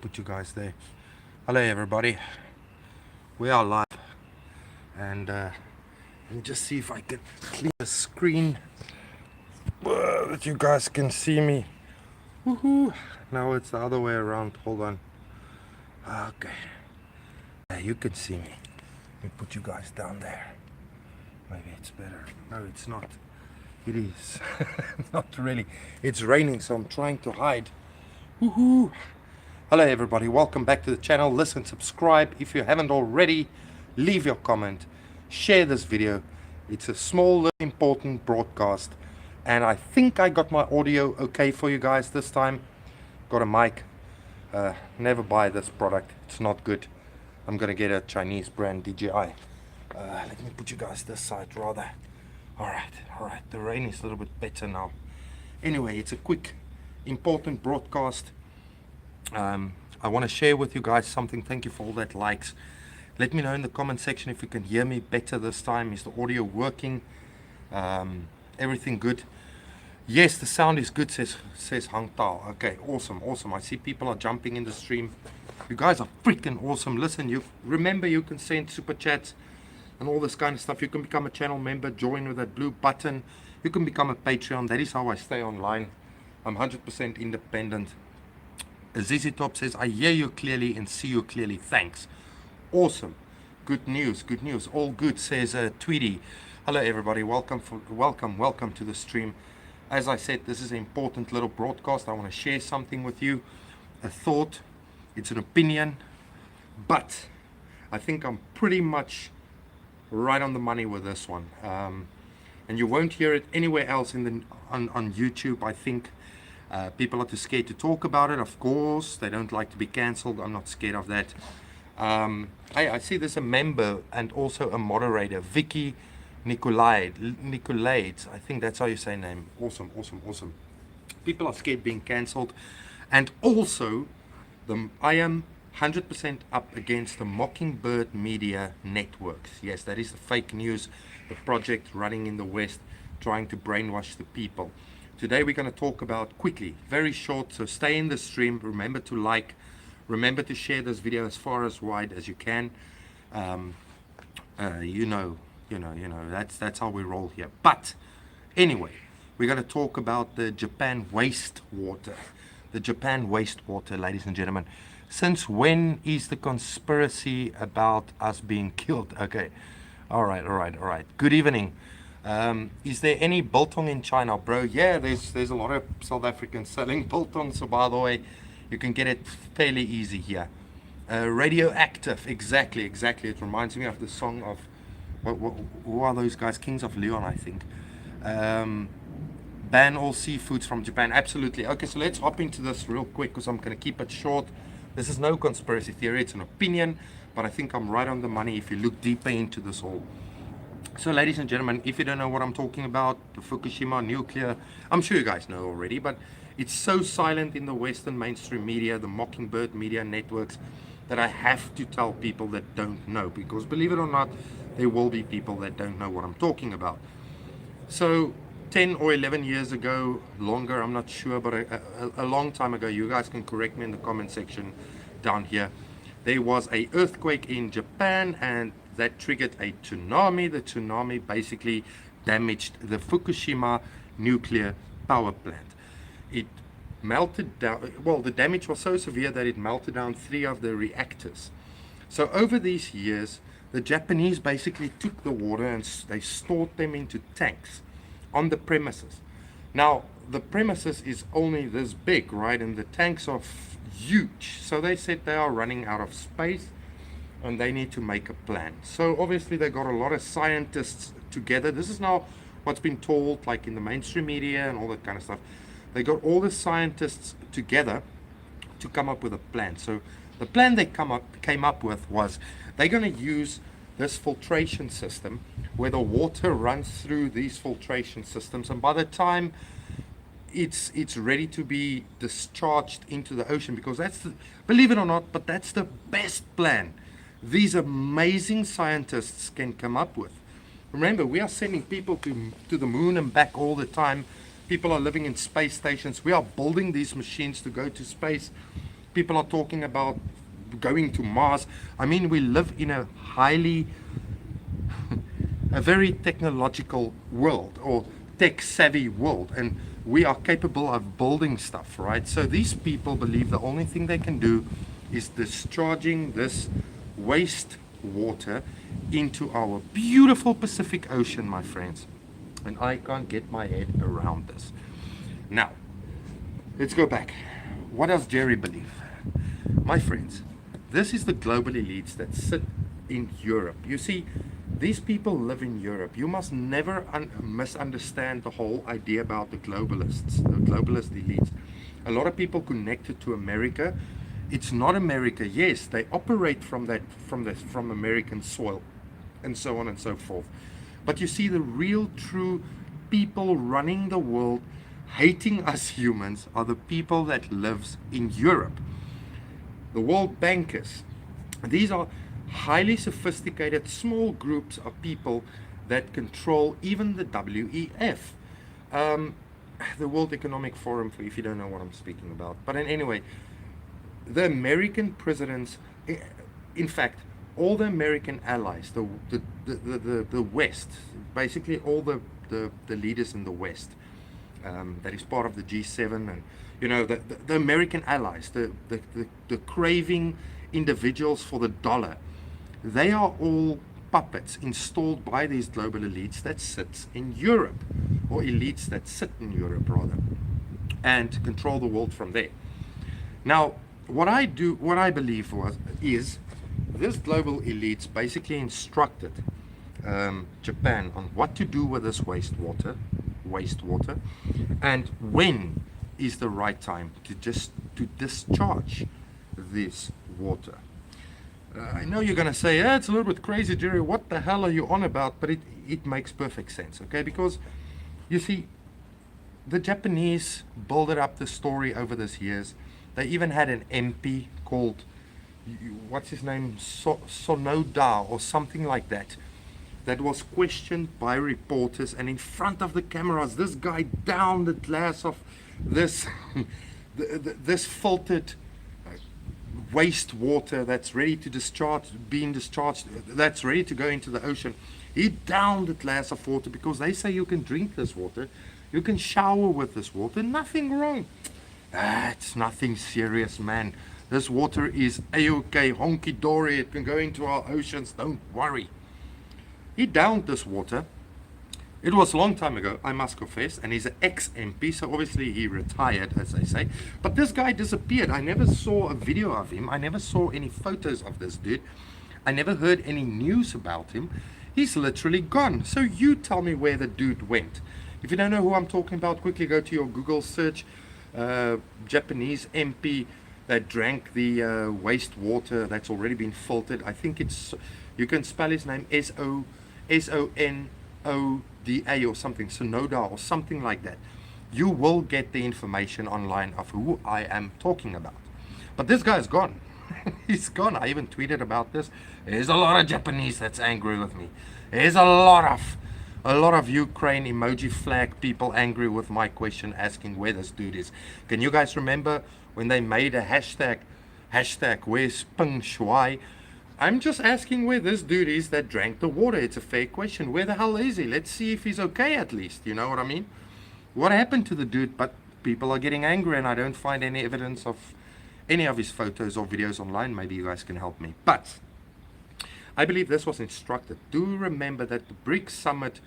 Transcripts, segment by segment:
put you guys there. Hello everybody, we are live, and let me just see if I can clear the screen that you guys can see me. Woohoo! Now it's the other way around. Hold on. Okay, you can see me. Let me put you guys down there. Maybe it's better. No, it's not. It is. Not really. It's raining, so I'm trying to hide. Woohoo! Hello everybody, welcome back to the channel. Listen, subscribe if you haven't already. Leave your comment. Share this video. It's a small, important broadcast. And I think I got my audio okay for you guys this time. Got a mic. Never buy this product. It's not good. I'm going to get a Chinese brand, DJI. Let me put you guys this side rather. Alright. The rain is a little bit better now. Anyway, it's a quick, important broadcast. I want to share with you guys something. Thank you for all that likes. Let me know in the comment section if you can hear me better this time. Is the audio working? Everything good? Yes, the sound is good, says Hang Tao. Okay, awesome. I see people are jumping in the stream. You guys are freaking awesome. Listen, you remember you can send super chats and all this kind of stuff. You can become a channel member, join with that blue button. You can become a Patreon. That is how I stay online. I'm 100% independent. ZZ Top says, I hear you clearly and see you clearly. Thanks. Awesome. Good news. All good, says Tweety. Hello everybody. Welcome to the stream. As I said, this is an important little broadcast. I want to share something with you. A thought. It's an opinion. But I think I'm pretty much right on the money with this one. And you won't hear it anywhere else on YouTube, I think. People are too scared to talk about it, of course. They don't like to be cancelled. I'm not scared of that. Hey, I see there's a member and also a moderator, Vicky Nicolaides. I think that's how you say name. Awesome. People are scared being cancelled. And also, I am 100% up against the Mockingbird Media Networks. Yes, that is the fake news, the project running in the West, trying to brainwash the people. Today we're going to talk about quickly, very short, so stay in the stream. Remember to like, remember to share this video as far as wide as you can. You know, that's how we roll here. But anyway, we're going to talk about the Japan wastewater. The Japan wastewater, ladies and gentlemen. Since when is the conspiracy about us being killed? Okay, all right. Good evening. Is there any biltong in China, bro? Yeah, there's a lot of South Africans selling biltong, so by the way, you can get it fairly easy here. Radioactive, exactly. It reminds me of the song of who are those guys? Kings of Leon, I think. Ban all seafoods from Japan. Absolutely. Okay, so let's hop into this real quick because I'm going to keep it short. This is no conspiracy theory, it's an opinion, but I think I'm right on the money if you look deeper into this all. So ladies and gentlemen, if you don't know what I'm talking about, the Fukushima nuclear, I'm sure you guys know already, but it's so silent in the Western mainstream media, the Mockingbird Media Networks, that I have to tell people that don't know, because believe it or not, there will be people that don't know what I'm talking about. So 10 or 11 years ago, longer, I'm not sure, but a long time ago, you guys can correct me in the comment section down here, there was an earthquake in Japan, and that triggered a tsunami. The tsunami basically damaged the Fukushima nuclear power plant. It melted down, well, the damage was so severe that it melted down 3 of the reactors. So over these years, the Japanese basically took the water and they stored them into tanks on the premises. Now, the premises is only this big, right? And the tanks are huge. So they said they are running out of space and they need to make a plan. So obviously they got a lot of scientists together. This is now what's been told, like in the mainstream media and all that kind of stuff. They got all the scientists together to come up with a plan. So the plan they came up with was they're going to use this filtration system where the water runs through these filtration systems, and by the time it's ready to be discharged into the ocean, because that's the, believe it or not, but that's the best plan these amazing scientists can come up with. Remember, we are sending people to the moon and back all the time. People are living in space stations. We are building these machines to go to space. People are talking about going to Mars. I mean, we live in a a very technological world, or tech savvy world, and we are capable of building stuff, right? So these people believe the only thing they can do is discharging this waste water into our beautiful Pacific Ocean, my friends. And I can't get my head around this. Now, let's go back. What does Jerry believe? My friends, this is the global elites that sit in Europe. You see, these people live in Europe. You must never misunderstand the whole idea about the globalists, the globalist elites. A lot of people connected to America. It's not America. Yes, they operate from American soil, and so on and so forth. But you see, the real, true people running the world, hating us humans, are the people that lives in Europe. The world bankers. These are highly sophisticated small groups of people that control even the WEF, the World Economic Forum, if you don't know what I'm speaking about. But anyway, the American presidents, in fact, all the American allies, the West, basically all the leaders in the West, that is part of the G7, and you know, the American allies, the craving individuals for the dollar, they are all puppets installed by these global elites that sits in Europe, or elites that sit in Europe rather, and control the world from there. Now, what I believe is this global elites basically instructed Japan on what to do with this wastewater, and when is the right time to discharge this water. I know you're going to say, it's a little bit crazy, Jerry, what the hell are you on about? But it makes perfect sense, okay? Because, you see, the Japanese built up the story over these years. They even had an MP called, what's his name, Sonoda or something like that, that was questioned by reporters, and in front of the cameras, this guy downed the glass of this, this filtered wastewater that's ready to being discharged, that's ready to go into the ocean. He downed a glass of water because they say you can drink this water, you can shower with this water, nothing wrong. It's nothing serious, man. This water is A-OK, honky-dory, it can go into our oceans, don't worry. He downed this water. It was a long time ago, I must confess, and he's an ex-MP, so obviously he retired, as they say. But this guy disappeared. I never saw a video of him. I never saw any photos of this dude. I never heard any news about him. He's literally gone. So you tell me where the dude went. If you don't know who I'm talking about, quickly go to your Google search. Japanese MP that drank the wastewater that's already been filtered. I think it's, you can spell his name Sonoda or something, Sonoda or something like that. You will get the information online of who I am talking about. But this guy's gone. He's gone. I even tweeted about this. There's a lot of Japanese that's angry with me. There's a lot of Ukraine emoji flag people angry with my question, asking where this dude is. Can you guys remember when they made a hashtag where's Peng Shuai? I'm just asking where this dude is that drank the water. It's a fair question. Where the hell is he? Let's see if he's okay at least. You know what I mean? What happened to the dude? But people are getting angry, and I don't find any evidence of any of his photos or videos online. Maybe you guys can help me. But I believe this was instructed. Do remember that the BRICS summit,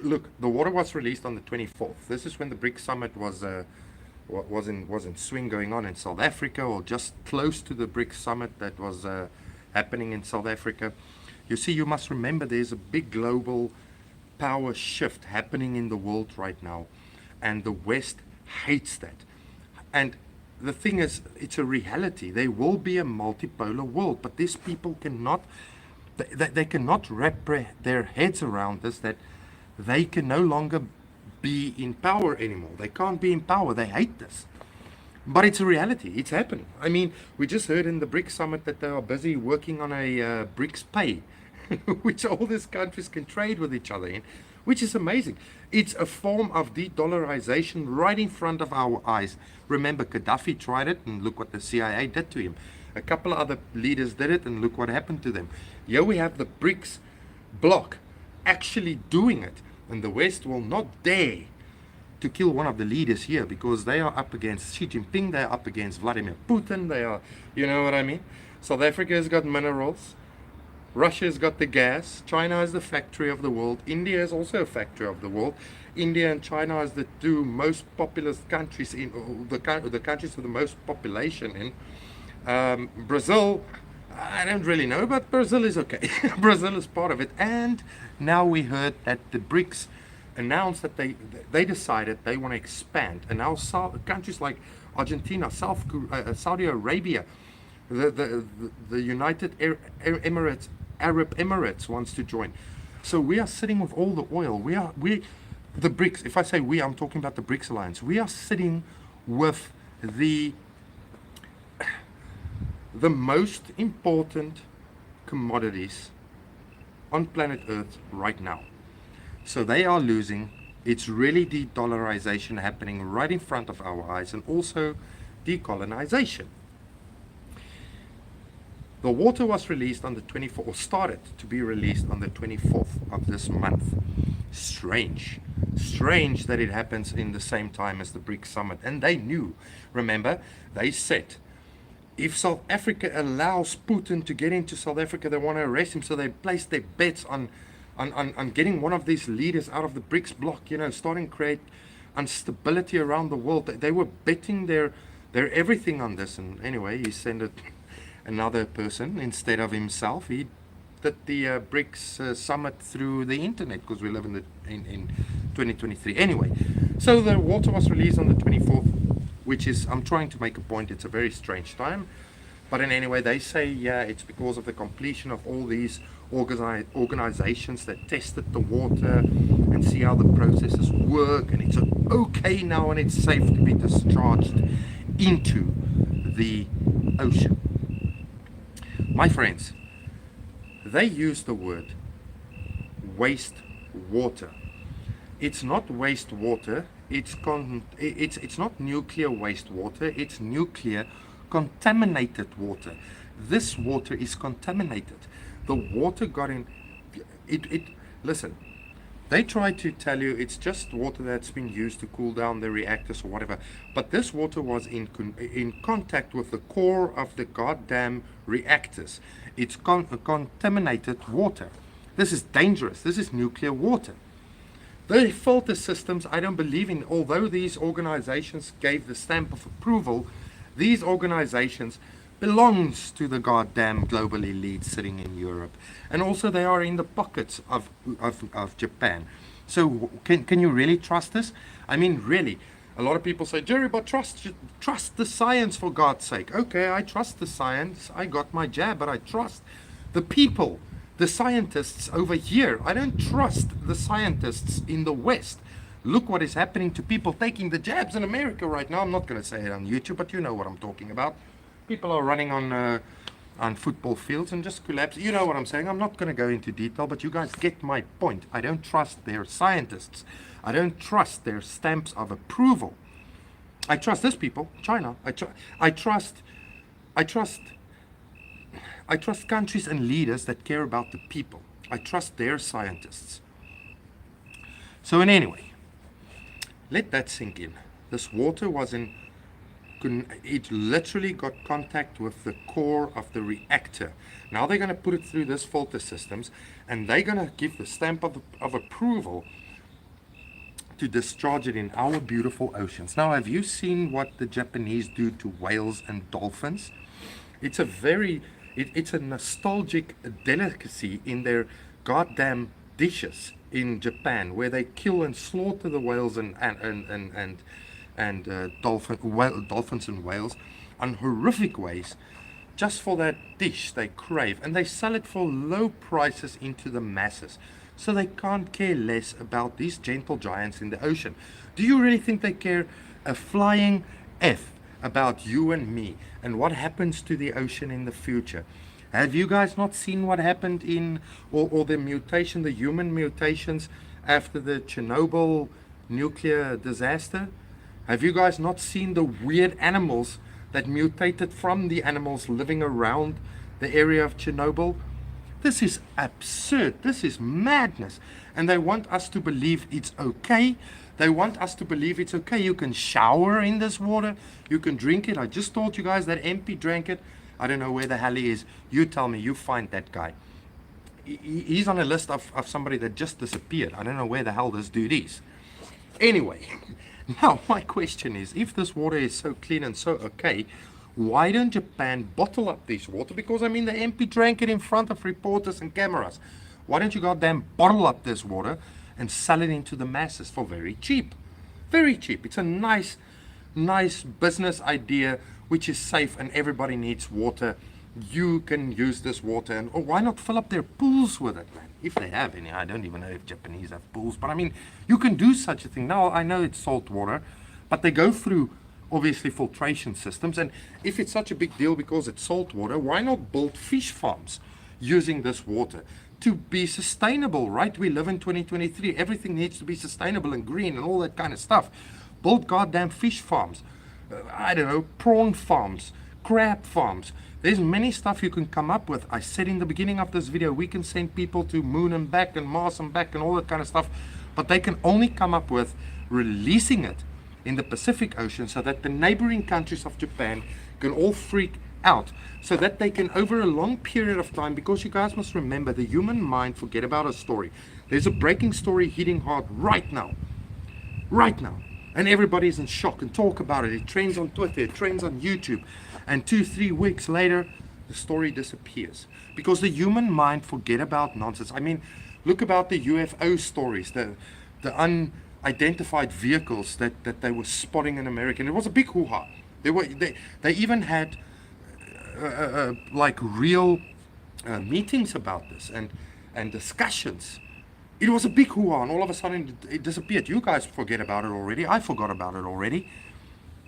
look, the water was released on the 24th. This is when the BRICS summit was in swing, going on in South Africa, or just close to the BRICS summit that was happening in South Africa. You see, you must remember there's a big global power shift happening in the world right now, and the West hates that. And the thing is, it's a reality. There will be a multipolar world, but these people cannot, they cannot wrap their heads around this, that they can no longer be in power anymore. They can't be in power. They hate this. But it's a reality. It's happening. I mean, we just heard in the BRICS summit that they are busy working on a BRICS pay, which all these countries can trade with each other in, which is amazing. It's a form of de-dollarization right in front of our eyes. Remember, Gaddafi tried it, and look what the CIA did to him. A couple of other leaders did it, and look what happened to them. Here we have the BRICS bloc actually doing it, and the West will not dare to kill one of the leaders here, because they are up against Xi Jinping, they are up against Vladimir Putin, they are, you know what I mean? South Africa has got minerals, Russia has got the gas, China is the factory of the world, India is also a factory of the world. India and China is the two most populous countries in the countries with the most population in. Brazil, I don't really know, but Brazil is okay. Brazil is part of it. And now we heard that the BRICS announced that they decided they want to expand. And now countries like Argentina, Saudi Arabia, the United Emirates, Arab Emirates wants to join. So we are sitting with all the oil. The BRICS, if I say we, I'm talking about the BRICS alliance. We are sitting with the most important commodities on planet Earth right now. So they are losing. It's really de-dollarization happening right in front of our eyes, and also decolonization. The water was released on the 24th, or started to be released on the 24th of this month. Strange that it happens in the same time as the BRICS summit. And they knew, remember, they said, if South Africa allows Putin to get into South Africa, they want to arrest him. So they placed their bets on getting one of these leaders out of the BRICS bloc, you know, starting to create instability around the world. They were betting their everything on this. And anyway, he sent another person instead of himself. He did the BRICS summit through the internet, because we live in 2023. Anyway, so the water was released on the 24th, which is, I'm trying to make a point, it's a very strange time. But in anyway, they say, yeah, it's because of the completion of all these organizations that tested the water and see how the processes work, and it's okay now and it's safe to be discharged into the ocean. My friends, they use the word waste water. It's not wastewater. It's not nuclear wastewater. It's nuclear contaminated water. This water is contaminated. The water got in. Listen, they try to tell you it's just water that's been used to cool down the reactors or whatever. But this water was in contact with the core of the goddamn reactors. It's contaminated water. This is dangerous. This is nuclear water. The filter systems, I don't believe in. Although these organizations gave the stamp of approval, these organizations belongs to the goddamn global elite sitting in Europe. And also they are in the pockets of Japan. So can you really trust this? I mean, really, a lot of people say, Jerry, but trust the science, for God's sake. Okay, I trust the science. I got my jab, but I trust the people, the scientists over here. I don't trust the scientists in the West. Look what is happening to people taking the jabs in America right now. I'm not going to say it on YouTube, but you know what I'm talking about. People are running on football fields and just collapse. You know what I'm saying. I'm not going to go into detail, but you guys get my point. I don't trust their scientists. I don't trust their stamps of approval. I trust these people, China. I trust countries and leaders that care about the people. I trust their scientists. So in anyway, let that sink in. This water was it literally got contact with the core of the reactor. Now they're going to put it through this filter systems, and they're going to give the stamp of approval to discharge it in our beautiful oceans. Now, have you seen what the Japanese do to whales and dolphins? It's a nostalgic delicacy in their goddamn dishes in Japan, where they kill and slaughter the whales and dolphins and whales on horrific ways, just for that dish they crave, and they sell it for low prices into the masses. So they can't care less about these gentle giants in the ocean. Do you really think they care a flying F about you and me and what happens to the ocean in the future? Have you guys not seen what happened or the mutation, the human mutations after the Chernobyl nuclear disaster? Have you guys not seen the weird animals that mutated from the animals living around the area of Chernobyl? This is absurd. This is madness. And they want us to believe it's okay. They want us to believe it's okay. You can shower in this water. You can drink it. I just told you guys that MP drank it. I don't know where the hell he is. You tell me. You find that guy. He's on a list of somebody that just disappeared. I don't know where the hell this dude is. Anyway, now my question is, if this water is so clean and so okay, why don't Japan bottle up this water? Because I mean, the MP drank it in front of reporters and cameras. Why don't you goddamn bottle up this water and sell it into the masses for very cheap? Very cheap. It's a nice business idea, which is safe, and everybody needs water. You can use this water, and why not fill up their pools with it, man? If they have any. I don't even know if Japanese have pools, but I mean, you can do such a thing. Now, I know it's salt water, but they go through obviously filtration systems, and if it's such a big deal because it's salt water, why not build fish farms using this water to be sustainable, right? We live in 2023. Everything needs to be sustainable and green and all that kind of stuff. Build goddamn fish farms. I don't know, prawn farms, crab farms. There's many stuff you can come up with. I said in the beginning of this video, we can send people to moon and back and Mars and back and all that kind of stuff, but they can only come up with releasing it in the Pacific Ocean so that the neighboring countries of Japan can all freak out, so that they can, over a long period of time, because you guys must remember, the human mind, forget about a story. There's a breaking story hitting hard right now, and everybody's in shock and talk about it. It trends on Twitter, it trends on YouTube, and 2-3 weeks later the story disappears because the human mind forget about nonsense. I mean, look about the UFO stories, the unidentified vehicles that they were spotting in America, and it was a big hoo-ha. They even had like real meetings about this and discussions. It was a big hoo-ha, and all of a sudden it disappeared. You guys forget about it already. I forgot about it already.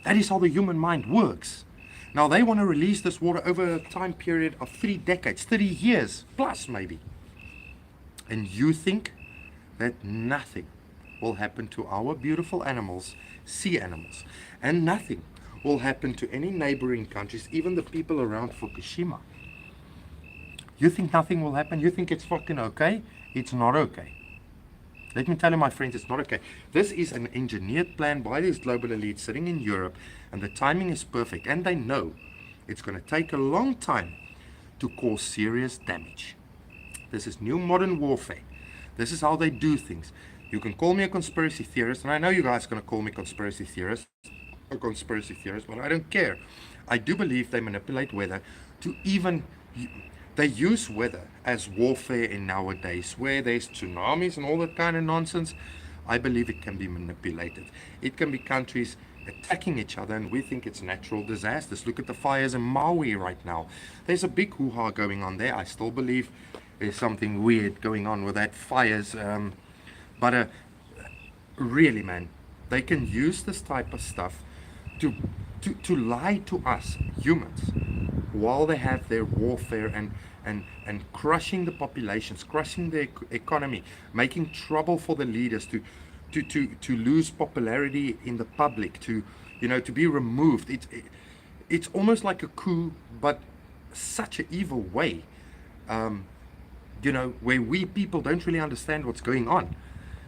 That is how the human mind works. Now they want to release this water over a time period of 3 decades, 30 years plus maybe. And you think that nothing will happen to our beautiful animals, sea animals, and nothing will happen to any neighboring countries, even the people around Fukushima. You think nothing will happen? You think it's fucking okay? It's not okay. Let me tell you, my friends, it's not okay. This is an engineered plan by these global elites sitting in Europe, and the timing is perfect, and they know it's going to take a long time to cause serious damage. This is new modern warfare. This is how they do things. You can call me a conspiracy theorist, and I know you guys are going to call me a conspiracy theorist, but I don't care. I do believe they manipulate weather to even... They use weather as warfare in nowadays, where there's tsunamis and all that kind of nonsense. I believe it can be manipulated. It can be countries attacking each other, and we think it's natural disasters. Look at the fires in Maui right now. There's a big hoo-ha going on there. I still believe there's something weird going on with that fires. But really, man, they can use this type of stuff to lie to us humans, while they have their warfare and crushing the populations, crushing the economy, making trouble for the leaders to lose popularity in the public, to be removed. It's almost like a coup, but such an evil way, where we people don't really understand what's going on.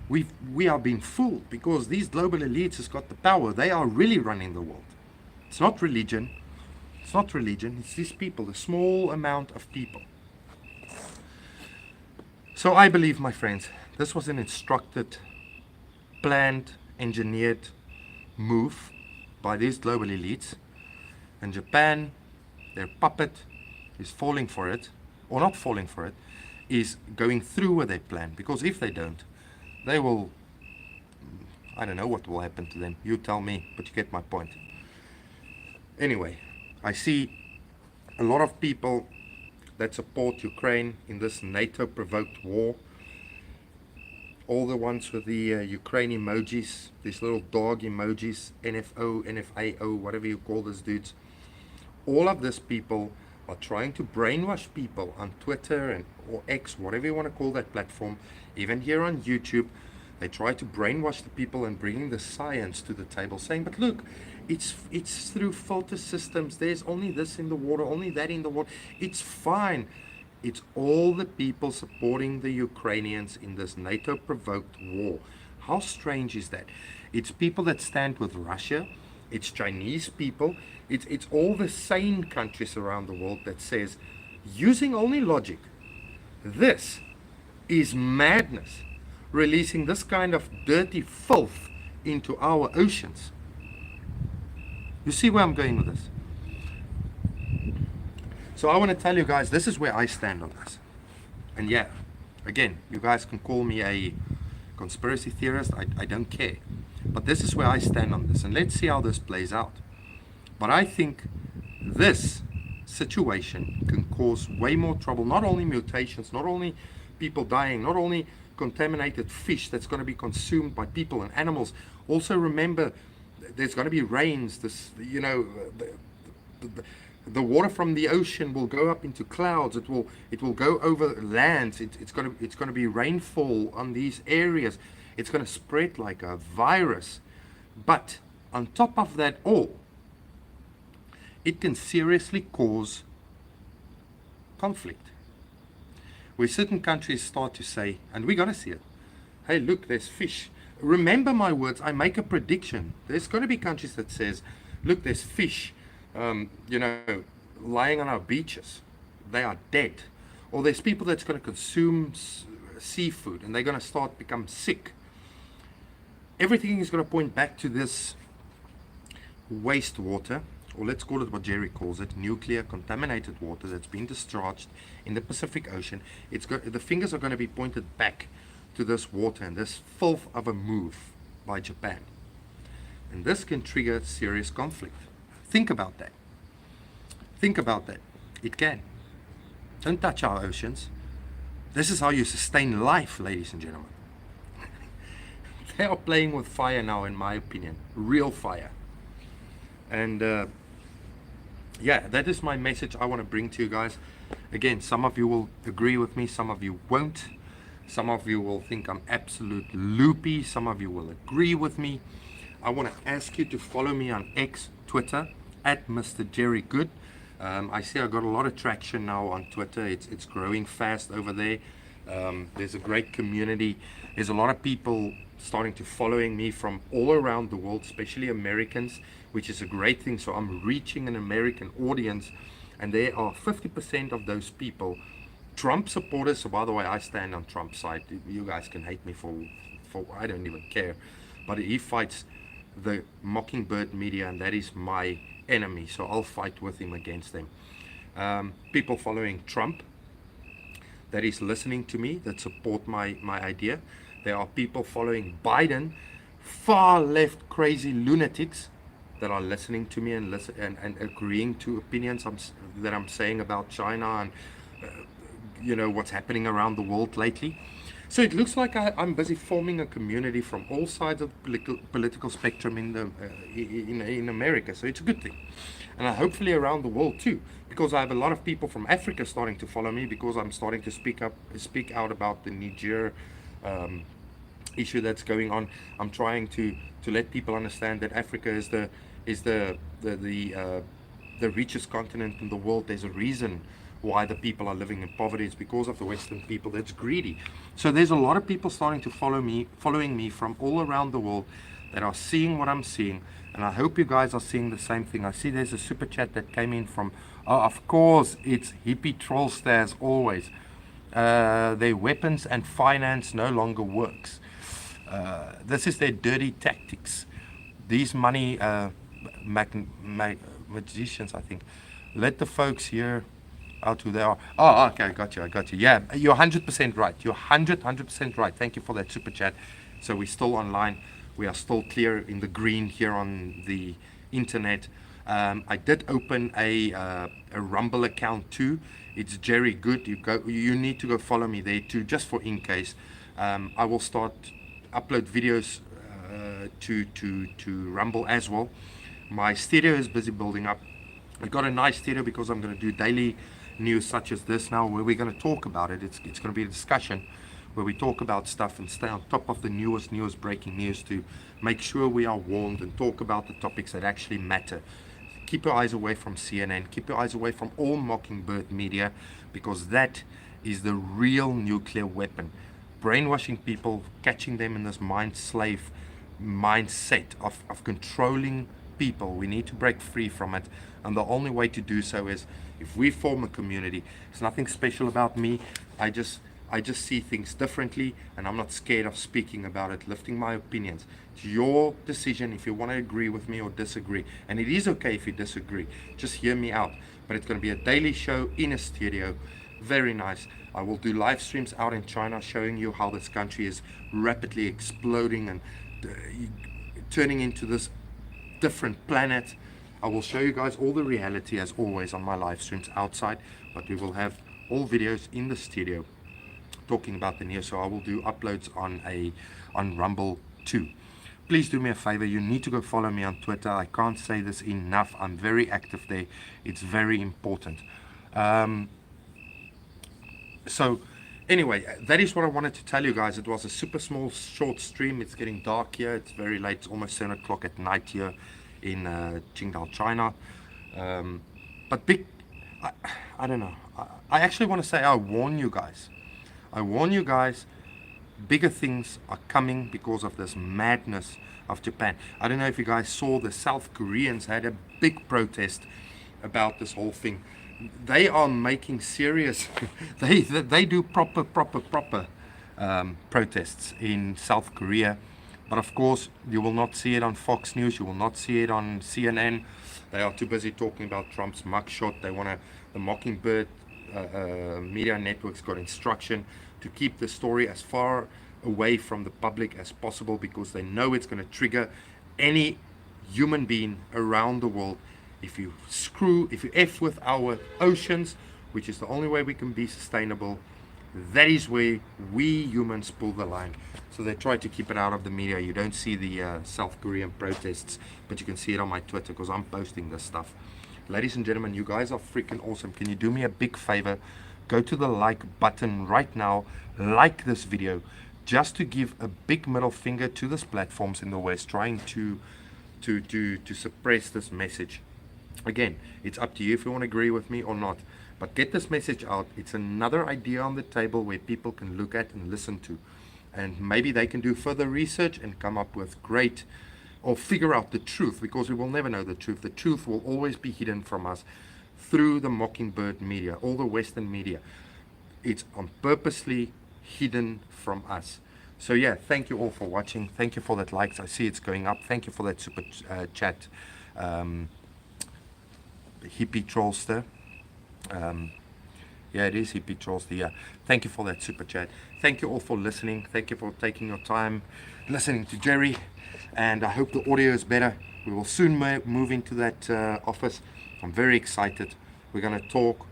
We are being fooled because these global elites has got the power. They are really running the world. It's not religion. It's not religion. It's these people, a small amount of people. So I believe, my friends, this was an instructed, planned, engineered move by these global elites. And Japan, their puppet, is falling for it, or not falling for it, is going through with their plan. Because if they don't, they will, I don't know what will happen to them. You tell me, but you get my point. Anyway, I see a lot of people that support Ukraine in this NATO-provoked war. All the ones with the Ukraine emojis, these little dog emojis, NFO, NFAO, whatever you call those dudes. All of these people are trying to brainwash people on Twitter or X, whatever you want to call that platform, even here on YouTube, They try to brainwash the people and bringing the science to the table, saying, but look, it's through filter systems. There's only this in the water, only that in the water. It's fine. It's all the people supporting the Ukrainians in this NATO-provoked war. How strange is that? It's people that stand with Russia. It's Chinese people. It's all the sane countries around the world that says, using only logic, this is madness. Releasing this kind of dirty filth into our oceans. You see where I'm going with this? So I want to tell you guys, this is where I stand on this. And yeah, again, you guys can call me a conspiracy theorist. I don't care. But this is where I stand on this. And let's see how this plays out. But I think this situation can cause way more trouble. Not only mutations, not only people dying, not only contaminated fish that's going to be consumed by people and animals. Also remember, there's going to be rains. This, you know, the water from the ocean will go up into clouds. It will go over lands. It's going to be rainfall on these areas. It's going to spread like a virus. But on top of that all, it can seriously cause conflict. Where certain countries start to say, and we're going to see it, hey, look, there's fish. Remember my words, I make a prediction. There's going to be countries that says, look, there's fish, you know, lying on our beaches. They are dead. Or there's people that's going to consume seafood and they're going to start become sick. Everything is going to point back to this wastewater, or let's call it what Jerry calls it, nuclear contaminated water that's been discharged in the Pacific Ocean. The fingers are going to be pointed back to this water and this filth of a move by Japan. And this can trigger serious conflict. Think about that. Think about that. It can. Don't touch our oceans. This is how you sustain life, ladies and gentlemen. They are playing with fire now, in my opinion. Real fire. And yeah, that is my message I want to bring to you guys. Again, some of you will agree with me, some of you won't. Some of you will think I'm absolute loopy. Some of you will agree with me. I want to ask you to follow me on X, Twitter, at Mr. Jerry Good. I see I got a lot of traction now on Twitter. It's growing fast over there. There's a great community. There's a lot of people starting to following me from all around the world, especially Americans, which is a great thing. So I'm reaching an American audience, and there are 50% of those people Trump supporters. So by the way, I stand on Trump's side. You guys can hate me for I don't even care, but he fights the Mockingbird media, and that is my enemy, so I'll fight with him against them. People following Trump that is listening to me, that support my idea. There are people following Biden, far left crazy lunatics that are listening to me and agreeing to opinions that I'm saying about China and you know what's happening around the world lately. So it looks like I'm busy forming a community from all sides of the political spectrum in America. So it's a good thing, and hopefully around the world too, because I have a lot of people from Africa starting to follow me, because I'm starting to speak out about the Niger issue that's going on. I'm trying to let people understand that Africa is the richest continent in the world. There's a reason why the people are living in poverty. It's because of the Western people that's greedy. So there's a lot of people starting to following me from all around the world that are seeing what I'm seeing, and I hope you guys are seeing the same thing. I see there's a super chat that came in from, oh, of course, it's hippie trollster as always. Their weapons and finance no longer works. This is their dirty tactics. These money magicians, I think, let the folks here out who they are. Oh, okay, I got you. Yeah, you're 100% right. You're 100% right. Thank you for that super chat. So we're still online. We are still clear in the green here on the internet. I did open a Rumble account too. It's Jerry Good. You need to go follow me there too, just for in case. I will start upload videos to Rumble as well. My studio is busy building up. I got a nice studio because I'm going to do daily news such as this now, where we're going to talk about it. It's going to be a discussion where we talk about stuff and stay on top of the newest breaking news to make sure we are warned and talk about the topics that actually matter. Keep your eyes away from CNN, keep your eyes away from all mockingbird media, because that is the real nuclear weapon. Brainwashing people, catching them in this mind slave mindset of controlling people. We need to break free from it, and the only way to do so is if we form a community. It's nothing special about me. I just see things differently, and I'm not scared of speaking about it, lifting my opinions. It's your decision if you want to agree with me or disagree, and it is okay if you disagree. Just hear me out. But it's going to be a daily show in a studio. Very nice. I will do live streams out in China showing you how this country is rapidly exploding and turning into this different planet. I will show you guys all the reality as always on my live streams outside, but we will have all videos in the studio talking about the news. So I will do uploads on Rumble too. Please do me a favor, you need to go follow me on Twitter. I can't say this enough. I'm very active there. It's very important. So anyway, that is what I wanted to tell you guys. It was a super small short stream. It's getting dark here. It's very late. It's almost 7 o'clock at night here in Qingdao, China. But I don't know. I actually want to say I warn you guys. I warn you guys, bigger things are coming because of this madness of Japan. I don't know if you guys saw, the South Koreans had a big protest about this whole thing. They are making serious, they do proper protests in South Korea. But of course, you will not see it on Fox News. You will not see it on CNN. They are too busy talking about Trump's mugshot. They want to, the Mockingbird media networks got instruction to keep the story as far away from the public as possible, because they know it's going to trigger any human being around the world. If you F with our oceans, which is the only way we can be sustainable, that is where we humans pull the line. So they try to keep it out of the media. You don't see the South Korean protests, but you can see it on my Twitter because I'm posting this stuff. Ladies and gentlemen, you guys are freaking awesome. Can you do me a big favor? Go to the like button right now, like this video, just to give a big middle finger to these platforms in the West trying to suppress this message. Again, it's up to you if you want to agree with me or not, but get this message out. It's another idea on the table where people can look at and listen to, and maybe they can do further research and come up with great, or figure out the truth, because we will never know the truth. The truth will always be hidden from us through the Mockingbird media, all the Western media. It's on purposely hidden from us. So yeah, thank you all for watching. Thank you for that likes. I see it's going up. Thank you for that super chat, hippie trollster. Yeah, it is hippie trollster. Yeah, thank you for that super chat. Thank you all for listening. Thank you for taking your time listening to Jerry, and I hope the audio is better. We will soon move into that office. I'm very excited. We're going to talk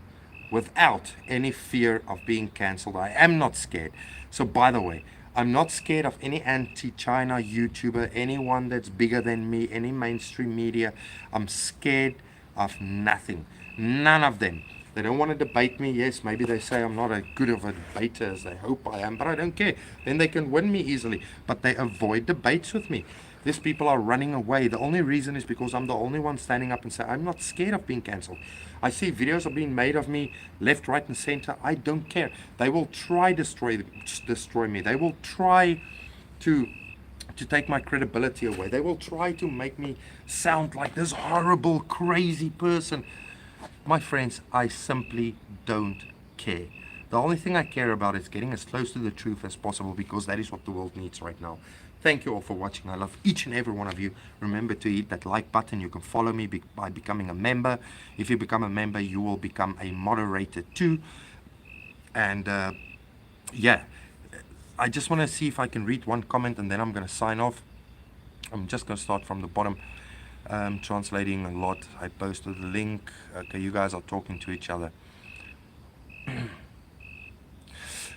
without any fear of being cancelled. I am not scared. So by the way, I'm not scared of any anti-China YouTuber, anyone that's bigger than me, any mainstream media. I'm scared of nothing. None of them. They don't want to debate me. Yes, maybe they say I'm not as good of a debater as they hope I am, but I don't care. Then they can win me easily. But they avoid debates with me. These people are running away. The only reason is because I'm the only one standing up and say I'm not scared of being cancelled. I see videos are being made of me left, right, and center. I don't care. They will try destroy me. They will try to take my credibility away. They will try to make me sound like this horrible, crazy person. My friends, I simply don't care. The only thing I care about is getting as close to the truth as possible, because that is what the world needs right now. Thank you all for watching. I love each and every one of you. Remember to hit that like button. You can follow me by becoming a member. If you become a member, you will become a moderator too. And yeah, I just want to see if I can read one comment and then I'm going to sign off. I'm just going to start from the bottom. Translating a lot. I posted the link. Okay, you guys are talking to each other.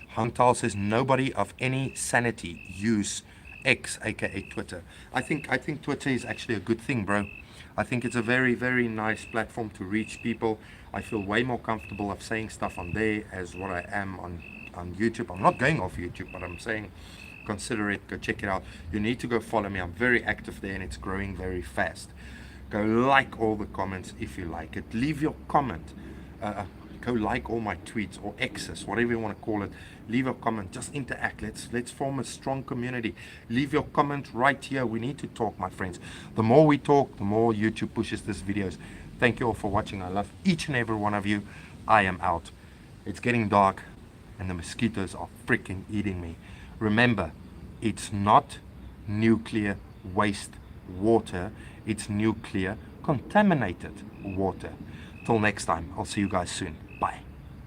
Hang Tal says nobody of any sanity use X, aka Twitter. I think Twitter is actually a good thing, bro. I think it's a very, very nice platform to reach people. I feel way more comfortable of saying stuff on there as what I am on on YouTube. I'm not going off YouTube, but I'm saying consider it, go check it out. You need to go follow me. I'm very active there and it's growing very fast. Go like all the comments if you like it. Leave your comment. Go like all my tweets or X's, whatever you want to call it. Leave a comment. Just interact. Let's form a strong community. Leave your comment right here. We need to talk, my friends. The more we talk, the more YouTube pushes these videos. Thank you all for watching. I love each and every one of you. I am out. It's getting dark and the mosquitoes are freaking eating me. Remember, it's not nuclear waste water. It's nuclear contaminated water. Till next time, I'll see you guys soon. Bye.